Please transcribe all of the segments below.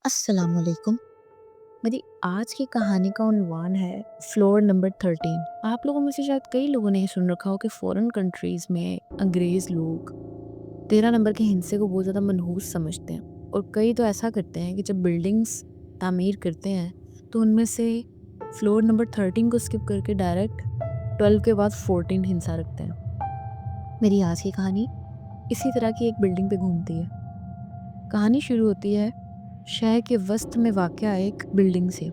अस्सलाम वालेकुम। मेरी आज की कहानी का उन्वान है फ्लोर नंबर 13। आप लोगों में से शायद कई लोगों ने ये सुन रखा हो कि फॉरेन कंट्रीज़ में अंग्रेज़ लोग 13 नंबर के हिंसे को बहुत ज़्यादा मनहूस समझते हैं, और कई तो ऐसा करते हैं कि जब बिल्डिंग्स तामीर करते हैं तो उनमें से फ्लोर नंबर 13 को स्किप करके डायरेक्ट 12 के बाद 14 हिंसा रखते हैं। मेरी आज की कहानी इसी तरह की एक बिल्डिंग पे घूमती है। कहानी शुरू होती है शहर के वस्त में वाक़या एक बिल्डिंग से,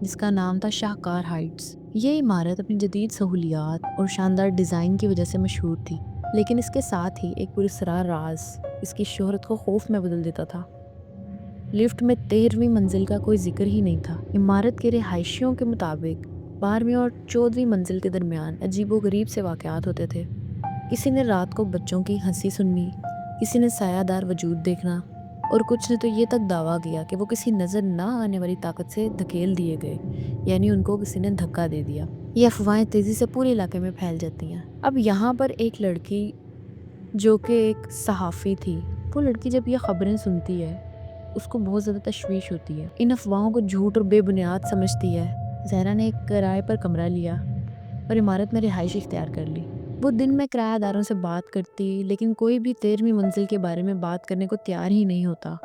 जिसका नाम था शाहकार हाइट्स। ये इमारत अपनी जदीद सहूलियात और शानदार डिज़ाइन की वजह से मशहूर थी, लेकिन इसके साथ ही एक पुरस्रार राज इसकी शोहरत को खौफ में बदल देता था। लिफ्ट में 13वीं मंजिल का कोई जिक्र ही नहीं था। इमारत के रिहायशियों के मुताबिक 12वीं और 14वीं मंजिल के दरमियान अजीबोगरीब से वाक़यात होते थे। किसी ने रात को बच्चों की हंसी सुननी, किसी ने सायादार वजूद देखना, और कुछ ने तो ये तक दावा किया कि वो किसी नज़र ना आने वाली ताकत से धकेल दिए गए, यानी उनको किसी ने धक्का दे दिया। ये अफवाहें तेज़ी से पूरे इलाके में फैल जाती हैं। अब यहाँ पर एक लड़की जो कि एक सहाफ़ी थी, वो लड़की जब ये खबरें सुनती है उसको बहुत ज़्यादा तशवीश होती है। इन अफवाहों को झूठ और बेबुनियाद समझती है। ज़हरा ने एक किराए पर कमरा लिया और इमारत में रिहाइश इख्तियार कर ली। वो दिन में किराएदारों से बात करती, लेकिन कोई भी 13वीं मंजिल के बारे में बात करने को तैयार ही नहीं होता।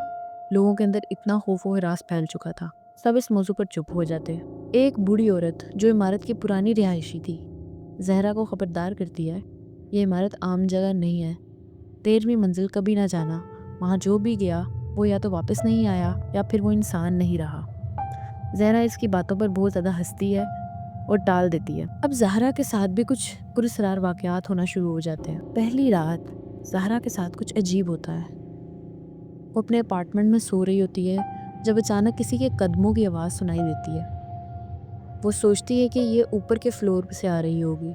लोगों के अंदर इतना खौफ व हिरास फैल चुका था, सब इस मौजू पर चुप हो जाते। एक बूढ़ी औरत जो इमारत की पुरानी रिहायशी थी, जहरा को खबरदार करती है, ये इमारत आम जगह नहीं है। 13वीं मंजिल कभी ना जाना, वहाँ जो भी गया वो या तो वापस नहीं आया या फिर वो इंसान नहीं रहा। जहरा इसकी बातों पर बहुत ज़्यादा हंसती है और टाल देती है। अब ज़हरा के साथ भी कुछ पुरस्रार वाक़यात होना शुरू हो जाते हैं। पहली रात ज़हरा के साथ कुछ अजीब होता है। वो अपने अपार्टमेंट में सो रही होती है जब अचानक किसी के कदमों की आवाज़ सुनाई देती है। वो सोचती है कि ये ऊपर के फ्लोर से आ रही होगी,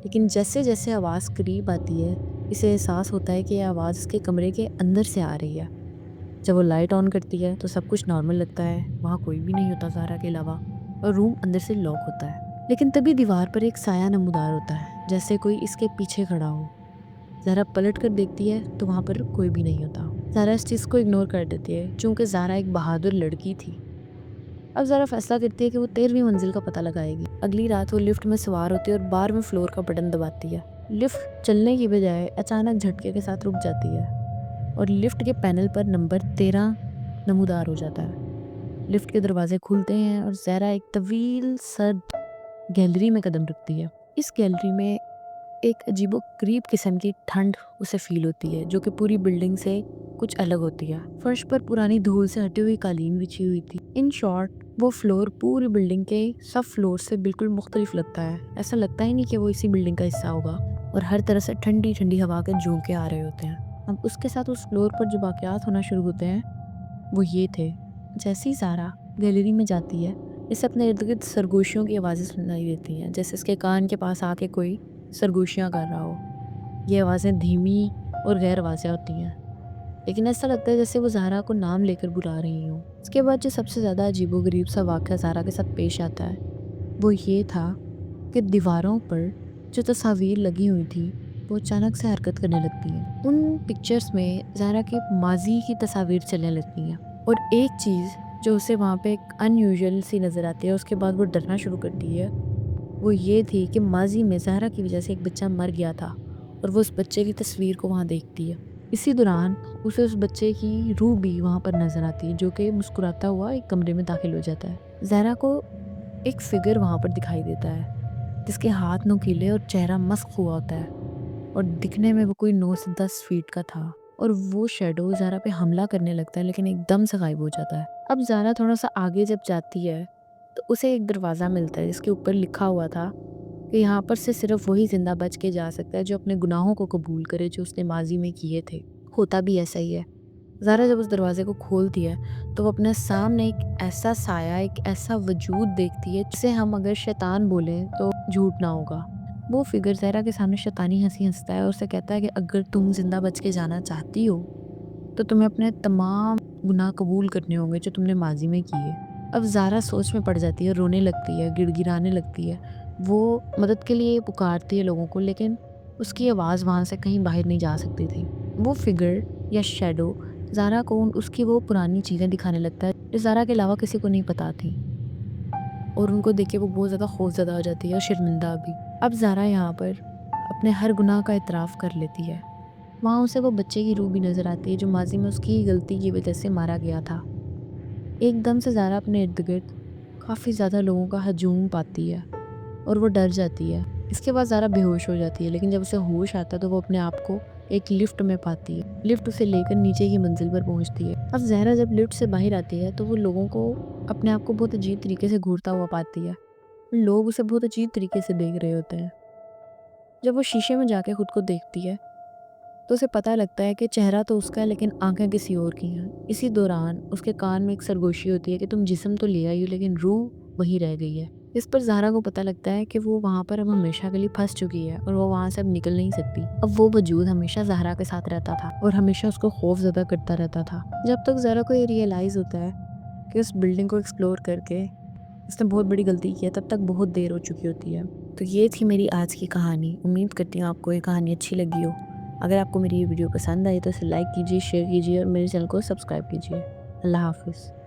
लेकिन जैसे जैसे आवाज़ करीब आती है इसे एहसास होता है कि यह आवाज़ उसके कमरे के अंदर से आ रही है। जब वो लाइट ऑन करती है तो सब कुछ नॉर्मल लगता है, वहाँ कोई भी नहीं होता ज़हरा के अलावा, और रूम अंदर से लॉक होता है। लेकिन तभी दीवार पर एक साया नमूदार होता है, जैसे कोई इसके पीछे खड़ा हो। ज़हरा पलट कर देखती है तो वहाँ पर कोई भी नहीं होता। ज़हरा इस चीज़ को इग्नोर कर देती है, चूँकि ज़हरा एक बहादुर लड़की थी। अब ज़हरा फैसला करती है कि वो 13वीं मंजिल का पता लगाएगी। अगली रात वो लिफ्ट में सवार होती है और 12वें फ्लोर का बटन दबाती है। लिफ्ट चलने की बजाय अचानक झटके के साथ रुक जाती है और लिफ्ट के पैनल पर नंबर 13 नमूदार हो जाता है। लिफ्ट के दरवाजे खुलते हैं और ज़हरा एक तवील सर्द गैलरी में कदम रखती है। इस गैलरी में एक अजीबोगरीब किस्म की ठंड उसे फील होती है, जो कि पूरी बिल्डिंग से कुछ अलग होती है। फर्श पर पुरानी धूल से हटी हुई कालीन बिछी हुई थी। इन शॉर्ट वो फ्लोर पूरी बिल्डिंग के सब फ्लोर से बिल्कुल मुख्तलिफ लगता है। ऐसा लगता ही नहीं कि वो इसी बिल्डिंग का हिस्सा होगा, और हर तरह से ठंडी ठंडी हवा के झोंके आ रहे होते हैं। अब उसके साथ उस फ्लोर पर जो वाक़यात होना शुरू होते हैं वो ये थे। जैसे ही ज़हरा गैलरी में जाती है, इसे अपने इर्द गिर्द सरगोशियों की आवाज़ें सुनाई देती हैं, जैसे इसके कान के पास आके कोई सरगोशियाँ कर रहा हो। ये आवाज़ें धीमी और गैर वाज़ेह होती हैं, लेकिन ऐसा लगता है जैसे वो ज़हरा को नाम लेकर बुला रही हों। इसके बाद जो सबसे ज़्यादा अजीबोगरीब सा वाक़या ज़हरा के साथ पेश आता है वो ये था कि दीवारों पर जो तस्वीर लगी हुई थी वो अचानक से हरकत करने लगती हैं। उन पिक्चर्स में ज़हरा की माजी की तस्वीर चलने लगती हैं, और एक चीज़ जो उसे वहाँ पे एक अनयूजुअल सी नज़र आती है, उसके बाद वो डरना शुरू करती है, वो ये थी कि माजी में ज़हरा की वजह से एक बच्चा मर गया था, और वो उस बच्चे की तस्वीर को वहाँ देखती है। इसी दौरान उसे उस बच्चे की रूह भी वहाँ पर नज़र आती है, जो कि मुस्कुराता हुआ एक कमरे में दाखिल हो जाता है। ज़हरा को एक फिगर वहाँ पर दिखाई देता है, जिसके हाथ नुकीले और चेहरा मस्क हुआ होता है, और दिखने में वो कोई 9 से 10 फीट का था, और वो शैडो ज़हरा पे हमला करने लगता है, लेकिन एकदम से गायब हो जाता है। अब ज़हरा थोड़ा सा आगे जब जाती है तो उसे एक दरवाज़ा मिलता है, जिसके ऊपर लिखा हुआ था कि यहाँ पर से सिर्फ वही ज़िंदा बच के जा सकता है जो अपने गुनाहों को कबूल करे, जो उसने माजी में किए थे। होता भी ऐसा ही है। ज़हरा जब उस दरवाजे को खोलती है तो वो अपने सामने एक ऐसा साया, एक ऐसा वजूद देखती है जिसे हम अगर शैतान बोलें तो झूठ ना होगा। वो फिगर ज़हरा के सामने शैतानी हंसी हंसता है और उसे कहता है कि अगर तुम जिंदा बच के जाना चाहती हो तो तुम्हें अपने तमाम गुनाह कबूल करने होंगे जो तुमने माजी में किए। अब ज़हरा सोच में पड़ जाती है, रोने लगती है, गिड़गिड़ाने लगती है। वो मदद के लिए पुकारती है लोगों को, लेकिन उसकी आवाज़ वहाँ से कहीं बाहर नहीं जा सकती थी। वो फिगर या शैडो ज़ारा को उसकी वो पुरानी चीज़ें दिखाने लगता है جو زہرا کے علاوہ کسی کو نہیں پتا تھی، اور ان کو دیکھ کے وہ بہت زیادہ خوفزدہ ہو جاتی ہے اور شرمندہ بھی۔ اب زہرا یہاں پر اپنے ہر گناہ کا اعتراف کر لیتی ہے۔ وہاں اسے وہ بچے کی روح بھی نظر آتی ہے جو ماضی میں اس کی غلطی کی وجہ سے مارا گیا تھا۔ ایک دم سے زہرا اپنے ارد گرد کافی زیادہ لوگوں کا ہجوم پاتی ہے اور وہ ڈر جاتی ہے۔ اس کے بعد زہرا بے ہوش ہو جاتی ہے، لیکن جب اسے ہوش آتا ہے تو وہ اپنے آپ کو ایک لفٹ میں پاتی ہے۔ لفٹ اسے لے کر نیچے کی منزل پر پہنچتی ہے۔ اب زہرا جب لفٹ سے باہر آتی ہے تو وہ لوگوں کو اپنے آپ کو بہت عجیب طریقے سے گھورتا ہوا پاتی ہے۔ لوگ اسے بہت عجیب طریقے سے دیکھ رہے ہوتے ہیں۔ جب وہ شیشے میں جا کے خود کو دیکھتی ہے تو اسے پتہ لگتا ہے کہ چہرہ تو اس کا ہے لیکن آنکھیں کسی اور کی ہیں۔ اسی دوران اس کے کان میں ایک سرگوشی ہوتی ہے کہ تم جسم تو لے آئی ہو لیکن روح وہی رہ گئی ہے۔ اس پر زہرا کو پتہ لگتا ہے کہ وہ وہاں پر اب ہمیشہ کے لیے پھنس چکی ہے اور وہ وہاں سے اب نکل نہیں سکتی۔ اب وہ وجود ہمیشہ زہرا کے ساتھ رہتا تھا اور ہمیشہ اس کو خوف زدہ کرتا رہتا تھا، جب تک زہرا کو یہ ریئلائز ہوتا ہے کہ اس بلڈنگ کو ایکسپلور کر کے اس نے بہت بڑی غلطی کی ہے، تب تک بہت دیر ہو چکی ہوتی ہے۔ تو یہ تھی میری آج کی کہانی۔ امید کرتی ہوں آپ کو یہ کہانی اچھی لگی ہو۔ اگر آپ کو میری یہ ویڈیو پسند آئی تو اسے لائک کیجیے، شیئر کیجیے اور میرے چینل کو سبسکرائب کیجیے۔ اللہ حافظ۔